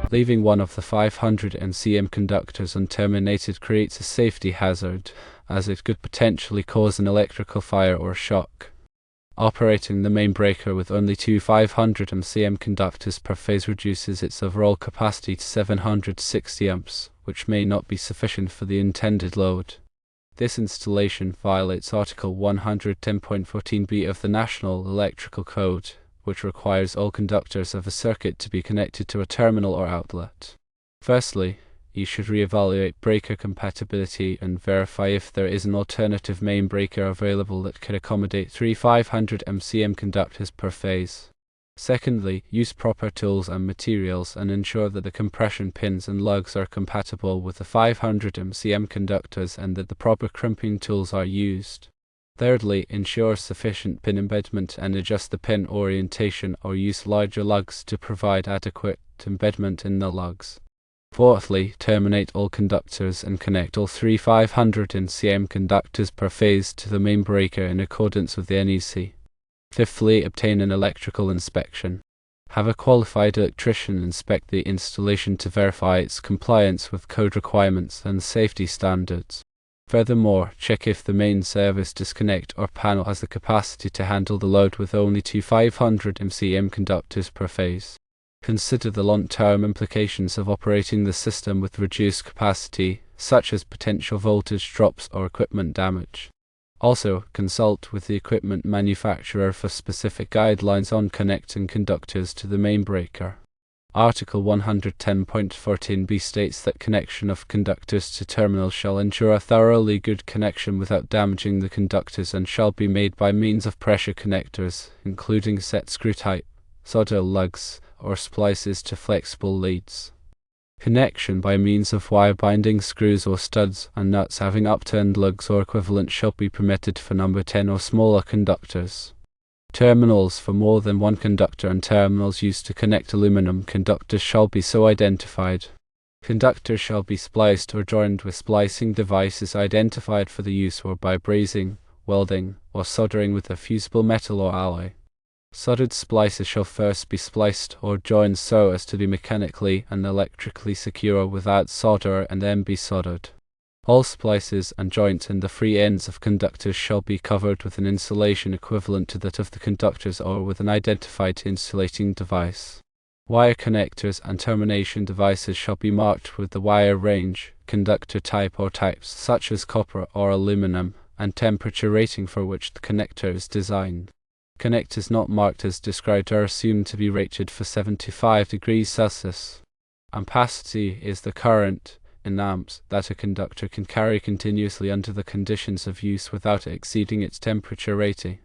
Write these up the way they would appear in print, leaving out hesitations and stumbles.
Leaving one of the 500 cm conductors unterminated creates a safety hazard, as it could potentially cause an electrical fire or shock. Operating the main breaker with only two 500 cm conductors per phase reduces its overall capacity to 760 amps, which may not be sufficient for the intended load. This installation violates Article 110.14b of the National Electrical Code, which requires all conductors of a circuit to be connected to a terminal or outlet. Firstly, you should re-evaluate breaker compatibility and verify if there is an alternative main breaker available that could accommodate three 500 cm conductors per phase. Secondly, use proper tools and materials and ensure that the compression pins and lugs are compatible with the 500 cm conductors and that the proper crimping tools are used. Thirdly, ensure sufficient pin embedment and adjust the pin orientation or use larger lugs to provide adequate embedment in the lugs. Fourthly, terminate all conductors and connect all three 500 cm conductors per phase to the main breaker in accordance with the NEC. Fifthly, obtain an electrical inspection. Have a qualified electrician inspect the installation to verify its compliance with code requirements and safety standards. Furthermore, check if the main service disconnect or panel has the capacity to handle the load with only two 500 cm conductors per phase. Consider the long-term implications of operating the system with reduced capacity, such as potential voltage drops or equipment damage. Also, consult with the equipment manufacturer for specific guidelines on connecting conductors to the main breaker. Article 110.14b states that connection of conductors to terminals shall ensure a thoroughly good connection without damaging the conductors and shall be made by means of pressure connectors, including set screw type, solder lugs, or splices to flexible leads. Connection by means of wire binding screws or studs and nuts having upturned lugs or equivalent shall be permitted for number 10 or smaller conductors. Terminals for more than one conductor and terminals used to connect aluminum conductors shall be so identified. Conductors shall be spliced or joined with splicing devices identified for the use or by brazing, welding, or soldering with a fusible metal or alloy. Soldered splices shall first be spliced or joined so as to be mechanically and electrically secure without solder and then be soldered. All splices and joints in the free ends of conductors shall be covered with an insulation equivalent to that of the conductors or with an identified insulating device. Wire connectors and termination devices shall be marked with the wire range, conductor type or types such as copper or aluminum, and temperature rating for which the connector is designed. Connectors not marked as described are assumed to be rated for 75 degrees Celsius. Ampacity is the current, in amps, that a conductor can carry continuously under the conditions of use without exceeding its temperature rating.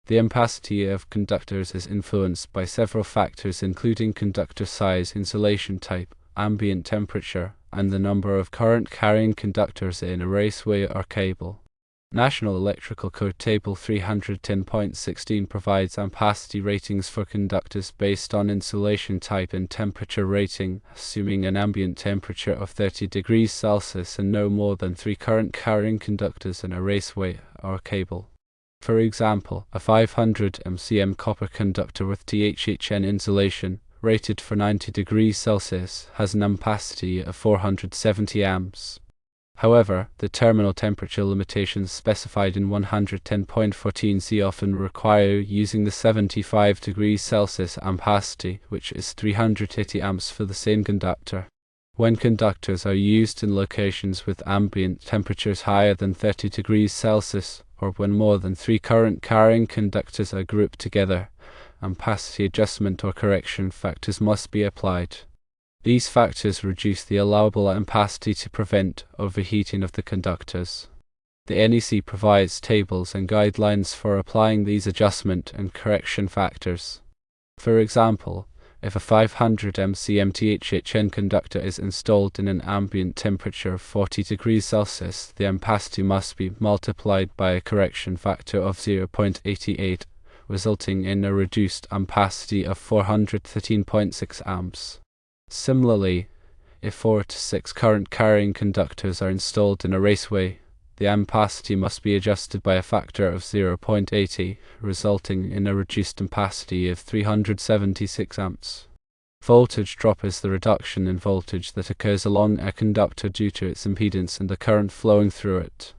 The ampacity of conductors is influenced by several factors including conductor size, insulation type, ambient temperature, and the number of current-carrying conductors in a raceway or cable. National Electrical Code Table 310.16 provides ampacity ratings for conductors based on insulation type and temperature rating, assuming an ambient temperature of 30 degrees Celsius and no more than 3 current-carrying conductors in a raceway or cable. For example, a 500 cm copper conductor with THHN insulation, rated for 90 degrees Celsius, has an ampacity of 470 amps. However, the terminal temperature limitations specified in 110.14c often require using the 75 degrees Celsius ampacity, which is 380 amps for the same conductor. When conductors are used in locations with ambient temperatures higher than 30 degrees Celsius, or when more than 3 current-carrying conductors are grouped together, ampacity adjustment or correction factors must be applied. These factors reduce the allowable ampacity to prevent overheating of the conductors. The NEC provides tables and guidelines for applying these adjustment and correction factors. For example, if a 500 cm THHN conductor is installed in an ambient temperature of 40 degrees Celsius, the ampacity must be multiplied by a correction factor of 0.88, resulting in a reduced ampacity of 413.6 amps. Similarly, if 4 to 6 current-carrying conductors are installed in a raceway, the ampacity must be adjusted by a factor of 0.80, resulting in a reduced ampacity of 376 amps. Voltage drop is the reduction in voltage that occurs along a conductor due to its impedance and the current flowing through it.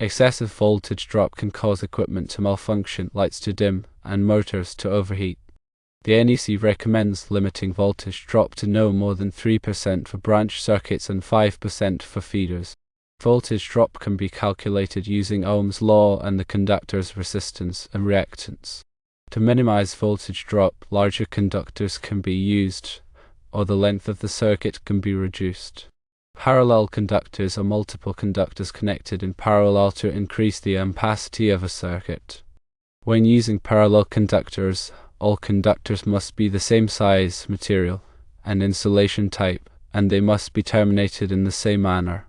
Excessive voltage drop can cause equipment to malfunction, lights to dim, and motors to overheat. The NEC recommends limiting voltage drop to no more than 3% for branch circuits and 5% for feeders. Voltage drop can be calculated using Ohm's law and the conductor's resistance and reactance. To minimize voltage drop, larger conductors can be used, or the length of the circuit can be reduced. Parallel conductors are multiple conductors connected in parallel to increase the ampacity of a circuit. When using parallel conductors, all conductors must be the same size, material, and insulation type, and they must be terminated in the same manner.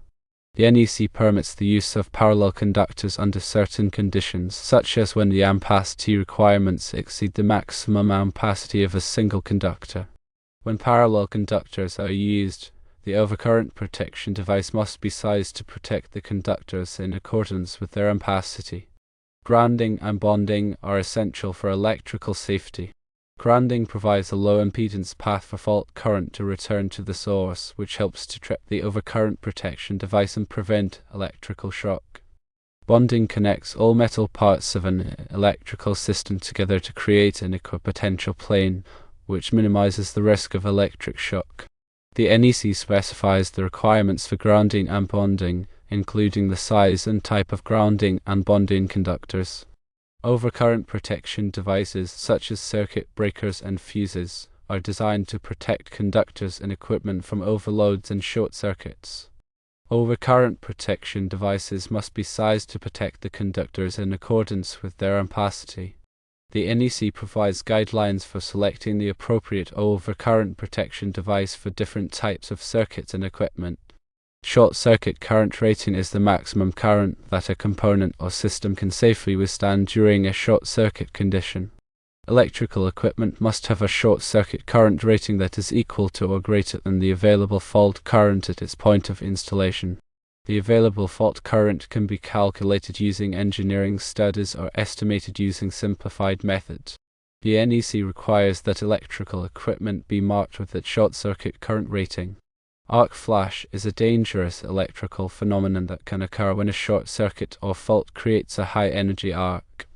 The NEC permits the use of parallel conductors under certain conditions, such as when the ampacity requirements exceed the maximum ampacity of a single conductor. When parallel conductors are used, the overcurrent protection device must be sized to protect the conductors in accordance with their ampacity. Grounding and bonding are essential for electrical safety. Grounding provides a low impedance path for fault current to return to the source, which helps to trip the overcurrent protection device and prevent electrical shock. Bonding connects all metal parts of an electrical system together to create an equipotential plane, which minimizes the risk of electric shock. The NEC specifies the requirements for grounding and bonding, including the size and type of grounding and bonding conductors. Overcurrent protection devices such as circuit breakers and fuses are designed to protect conductors and equipment from overloads and short circuits. Overcurrent protection devices must be sized to protect the conductors in accordance with their ampacity. The NEC provides guidelines for selecting the appropriate overcurrent protection device for different types of circuits and equipment. Short circuit current rating is the maximum current that a component or system can safely withstand during a short circuit condition. Electrical equipment must have a short circuit current rating that is equal to or greater than the available fault current at its point of installation. The available fault current can be calculated using engineering studies or estimated using simplified methods. The NEC requires that electrical equipment be marked with its short circuit current rating. Arc flash is a dangerous electrical phenomenon that can occur when a short circuit or fault creates a high-energy arc.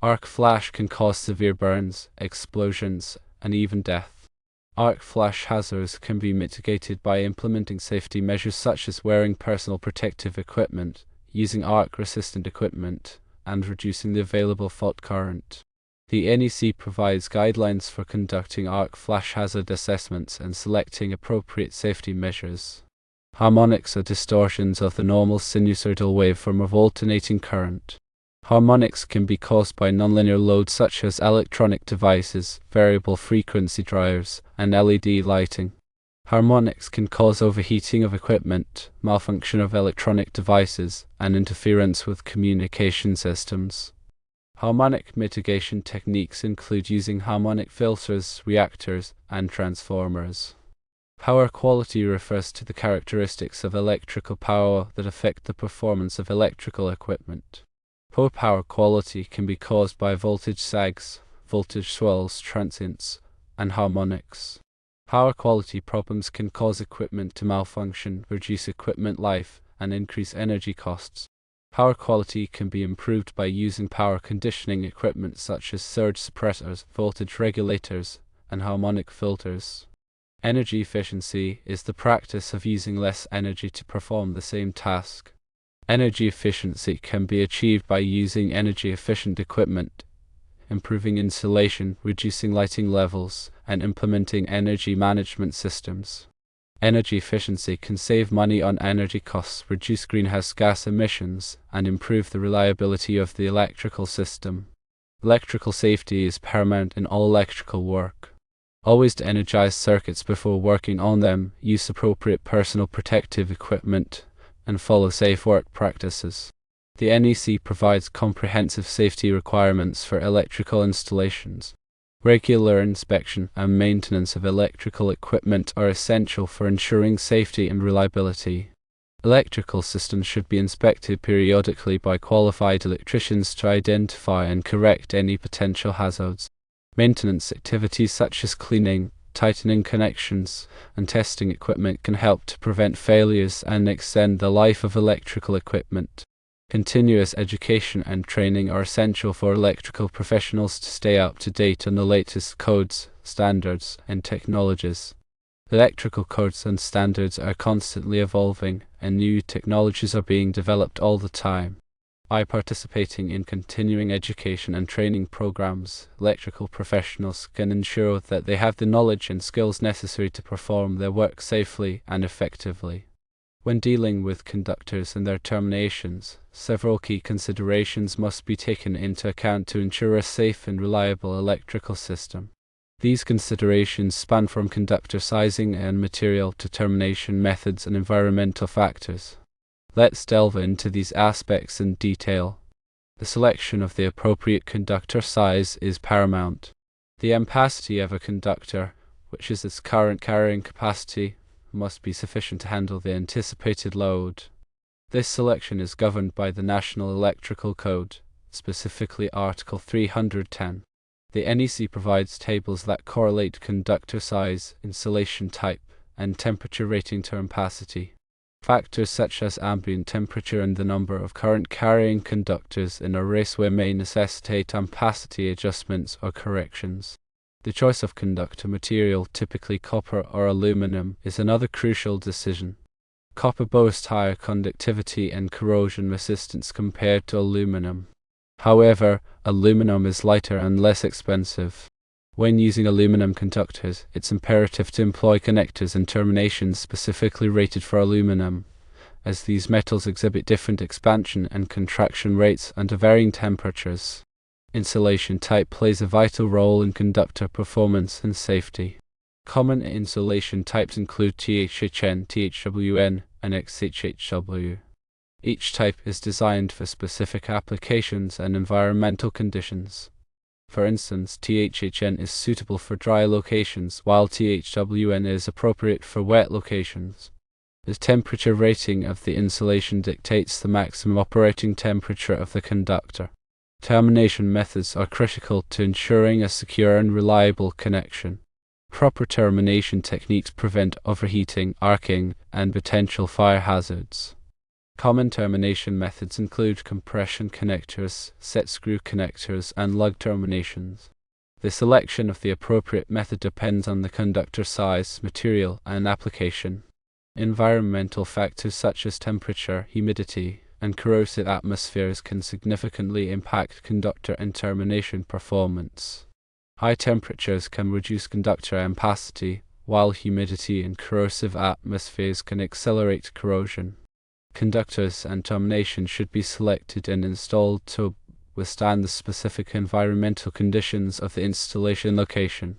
Arc flash can cause severe burns, explosions, and even death. Arc flash hazards can be mitigated by implementing safety measures such as wearing personal protective equipment, using arc-resistant equipment, and reducing the available fault current. The NEC provides guidelines for conducting arc flash hazard assessments and selecting appropriate safety measures. Harmonics are distortions of the normal sinusoidal waveform of alternating current. Harmonics can be caused by nonlinear loads such as electronic devices, variable frequency drivers, and LED lighting. Harmonics can cause overheating of equipment, malfunction of electronic devices, and interference with communication systems. Harmonic mitigation techniques include using harmonic filters, reactors, and transformers. Power quality refers to the characteristics of electrical power that affect the performance of electrical equipment. Poor power quality can be caused by voltage sags, voltage swells, transients, and harmonics. Power quality problems can cause equipment to malfunction, reduce equipment life, and increase energy costs. Power quality can be improved by using power conditioning equipment such as surge suppressors, voltage regulators, and harmonic filters. Energy efficiency is the practice of using less energy to perform the same task. Energy efficiency can be achieved by using energy-efficient equipment, improving insulation, reducing lighting levels, and implementing energy management systems. Energy efficiency can save money on energy costs, reduce greenhouse gas emissions, and improve the reliability of the electrical system. Electrical safety is paramount in all electrical work. Always to energize circuits before working on them, use appropriate personal protective equipment, and follow safe work practices. The NEC provides comprehensive safety requirements for electrical installations. Regular inspection and maintenance of electrical equipment are essential for ensuring safety and reliability. Electrical systems should be inspected periodically by qualified electricians to identify and correct any potential hazards. Maintenance activities such as cleaning, tightening connections, and testing equipment can help to prevent failures and extend the life of electrical equipment. Continuous education and training are essential for electrical professionals to stay up to date on the latest codes, standards, and technologies. Electrical codes and standards are constantly evolving, and new technologies are being developed all the time. By participating in continuing education and training programs, electrical professionals can ensure that they have the knowledge and skills necessary to perform their work safely and effectively. When dealing with conductors and their terminations, several key considerations must be taken into account to ensure a safe and reliable electrical system. These considerations span from conductor sizing and material to termination methods and environmental factors. Let's delve into these aspects in detail. The selection of the appropriate conductor size is paramount. The ampacity of a conductor, which is its current carrying capacity, must be sufficient to handle the anticipated load. This selection is governed by the National Electrical Code, specifically Article 310. The NEC provides tables that correlate conductor size, insulation type, and temperature rating to ampacity. Factors such as ambient temperature and the number of current carrying conductors in a raceway may necessitate ampacity adjustments or corrections. The choice of conductor material, typically copper or aluminum, is another crucial decision. Copper boasts higher conductivity and corrosion resistance compared to aluminum. However, aluminum is lighter and less expensive. When using aluminum conductors, it's imperative to employ connectors and terminations specifically rated for aluminum, as these metals exhibit different expansion and contraction rates under varying temperatures. Insulation type plays a vital role in conductor performance and safety. Common insulation types include THHN, THWN, and XHHW. Each type is designed for specific applications and environmental conditions. For instance, THHN is suitable for dry locations, while THWN is appropriate for wet locations. The temperature rating of the insulation dictates the maximum operating temperature of the conductor. Termination methods are critical to ensuring a secure and reliable connection. Proper termination techniques prevent overheating, arcing, and potential fire hazards. Common termination methods include compression connectors, set screw connectors, and lug terminations. The selection of the appropriate method depends on the conductor size, material, and application. Environmental factors such as temperature, humidity, and corrosive atmospheres can significantly impact conductor and termination performance. High temperatures can reduce conductor ampacity, while humidity and corrosive atmospheres can accelerate corrosion. Conductors and terminations should be selected and installed to withstand the specific environmental conditions of the installation location.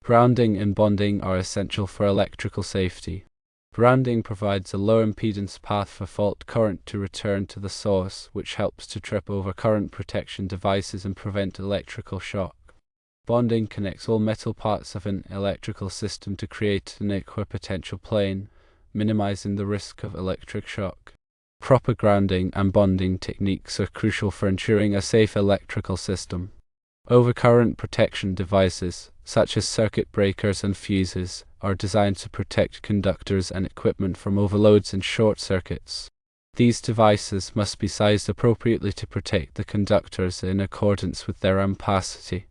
Grounding and bonding are essential for electrical safety. Grounding provides a low impedance path for fault current to return to the source, which helps to trip over current protection devices and prevent electrical shock. Bonding connects all metal parts of an electrical system to create an equipotential plane, minimizing the risk of electric shock. Proper grounding and bonding techniques are crucial for ensuring a safe electrical system. Overcurrent protection devices, such as circuit breakers and fuses, are designed to protect conductors and equipment from overloads and short circuits. These devices must be sized appropriately to protect the conductors in accordance with their ampacity.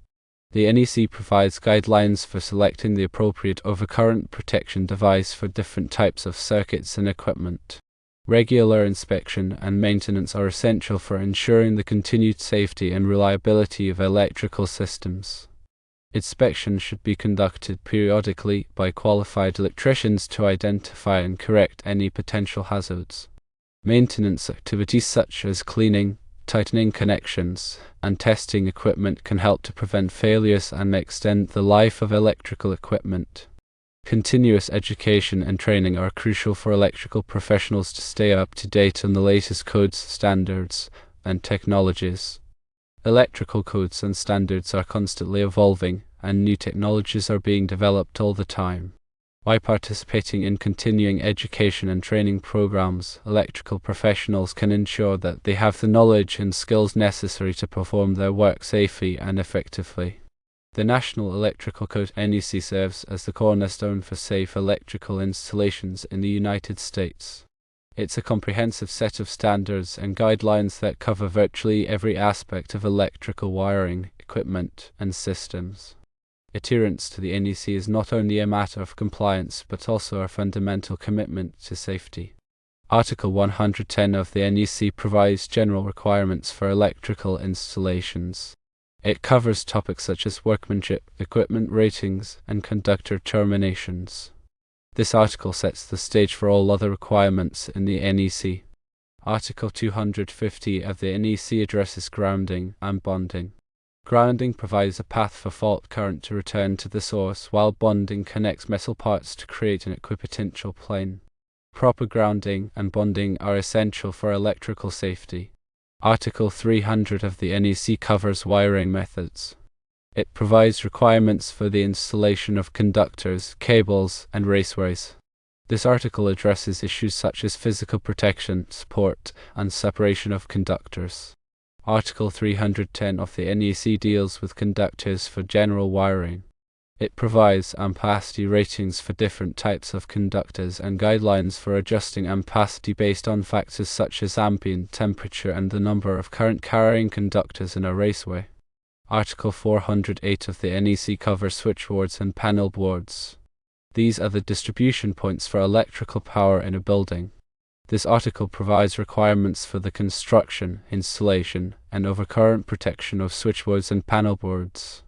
The NEC provides guidelines for selecting the appropriate overcurrent protection device for different types of circuits and equipment. Regular inspection and maintenance are essential for ensuring the continued safety and reliability of electrical systems. Inspection should be conducted periodically by qualified electricians to identify and correct any potential hazards. Maintenance activities such as cleaning, tightening connections, and testing equipment can help to prevent failures and extend the life of electrical equipment. Continuous education and training are crucial for electrical professionals to stay up to date on the latest codes, standards, and technologies. Electrical codes and standards are constantly evolving, and new technologies are being developed all the time. By participating in continuing education and training programs, electrical professionals can ensure that they have the knowledge and skills necessary to perform their work safely and effectively. The National Electrical Code (NEC) serves as the cornerstone for safe electrical installations in the United States. It's a comprehensive set of standards and guidelines that cover virtually every aspect of electrical wiring, equipment, and systems. Adherence to the NEC is not only a matter of compliance but also a fundamental commitment to safety. Article 110 of the NEC provides general requirements for electrical installations. It covers topics such as workmanship, equipment ratings, and conductor terminations. This article sets the stage for all other requirements in the NEC. Article 250 of the NEC addresses grounding and bonding. Grounding provides a path for fault current to return to the source, while bonding connects metal parts to create an equipotential plane. Proper grounding and bonding are essential for electrical safety. Article 300 of the NEC covers wiring methods. It provides requirements for the installation of conductors, cables, and raceways. This article addresses issues such as physical protection, support, and separation of conductors. Article 310 of the NEC deals with conductors for general wiring. It provides ampacity ratings for different types of conductors and guidelines for adjusting ampacity based on factors such as ambient temperature and the number of current-carrying conductors in a raceway. Article 408 of the NEC covers switchboards and panel boards. These are the distribution points for electrical power in a building. This article provides requirements for the construction, installation, and overcurrent protection of switchboards and panel boards.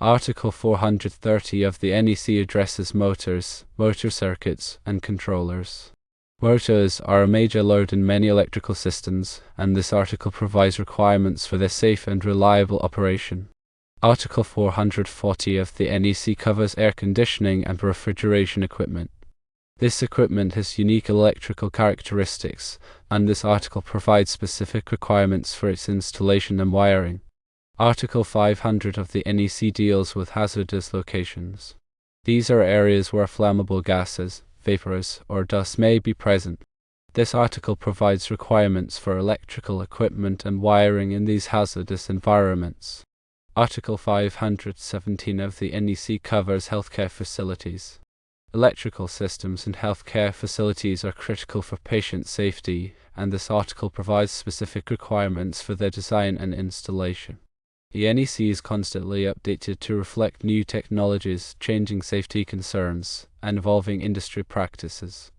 Article 430 of the NEC addresses motors, motor circuits, and controllers. Motors are a major load in many electrical systems, and this article provides requirements for their safe and reliable operation. Article 440 of the NEC covers air conditioning and refrigeration equipment. This equipment has unique electrical characteristics, and this article provides specific requirements for its installation and wiring. Article 500 of the NEC deals with hazardous locations. These are areas where flammable gases, vapors, or dust may be present. This article provides requirements for electrical equipment and wiring in these hazardous environments. Article 517 of the NEC covers healthcare facilities. Electrical systems in healthcare facilities are critical for patient safety, and this article provides specific requirements for their design and installation. The NEC is constantly updated to reflect new technologies, changing safety concerns, and evolving industry practices.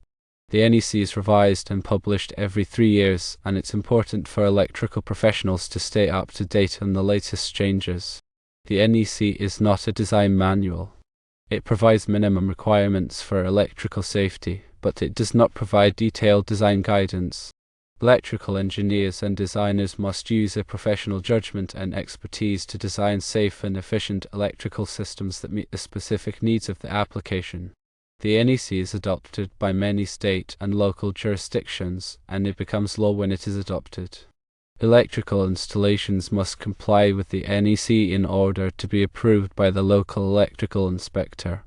The NEC is revised and published every 3 years, and it's important for electrical professionals to stay up to date on the latest changes. The NEC is not a design manual. It provides minimum requirements for electrical safety, but it does not provide detailed design guidance. Electrical engineers and designers must use their professional judgment and expertise to design safe and efficient electrical systems that meet the specific needs of the application. The NEC is adopted by many state and local jurisdictions, and it becomes law when it is adopted. Electrical installations must comply with the NEC in order to be approved by the local electrical inspector.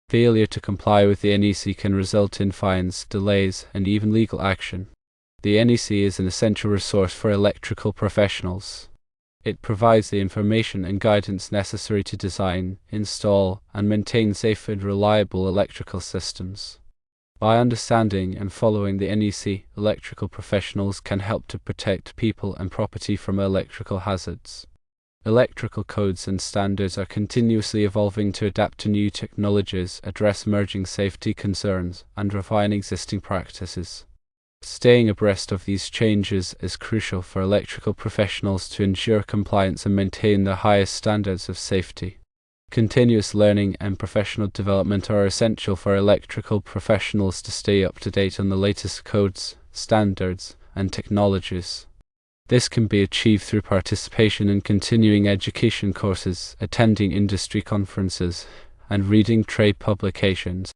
Failure to comply with the NEC can result in fines, delays, and even legal action. The NEC is an essential resource for electrical professionals. It provides the information and guidance necessary to design, install, and maintain safe and reliable electrical systems. By understanding and following the NEC, electrical professionals can help to protect people and property from electrical hazards. Electrical codes and standards are continuously evolving to adapt to new technologies, address emerging safety concerns, and refine existing practices. Staying abreast of these changes is crucial for electrical professionals to ensure compliance and maintain the highest standards of safety. Continuous learning and professional development are essential for electrical professionals to stay up to date on the latest codes, standards, and technologies. This can be achieved through participation in continuing education courses, attending industry conferences, and reading trade publications.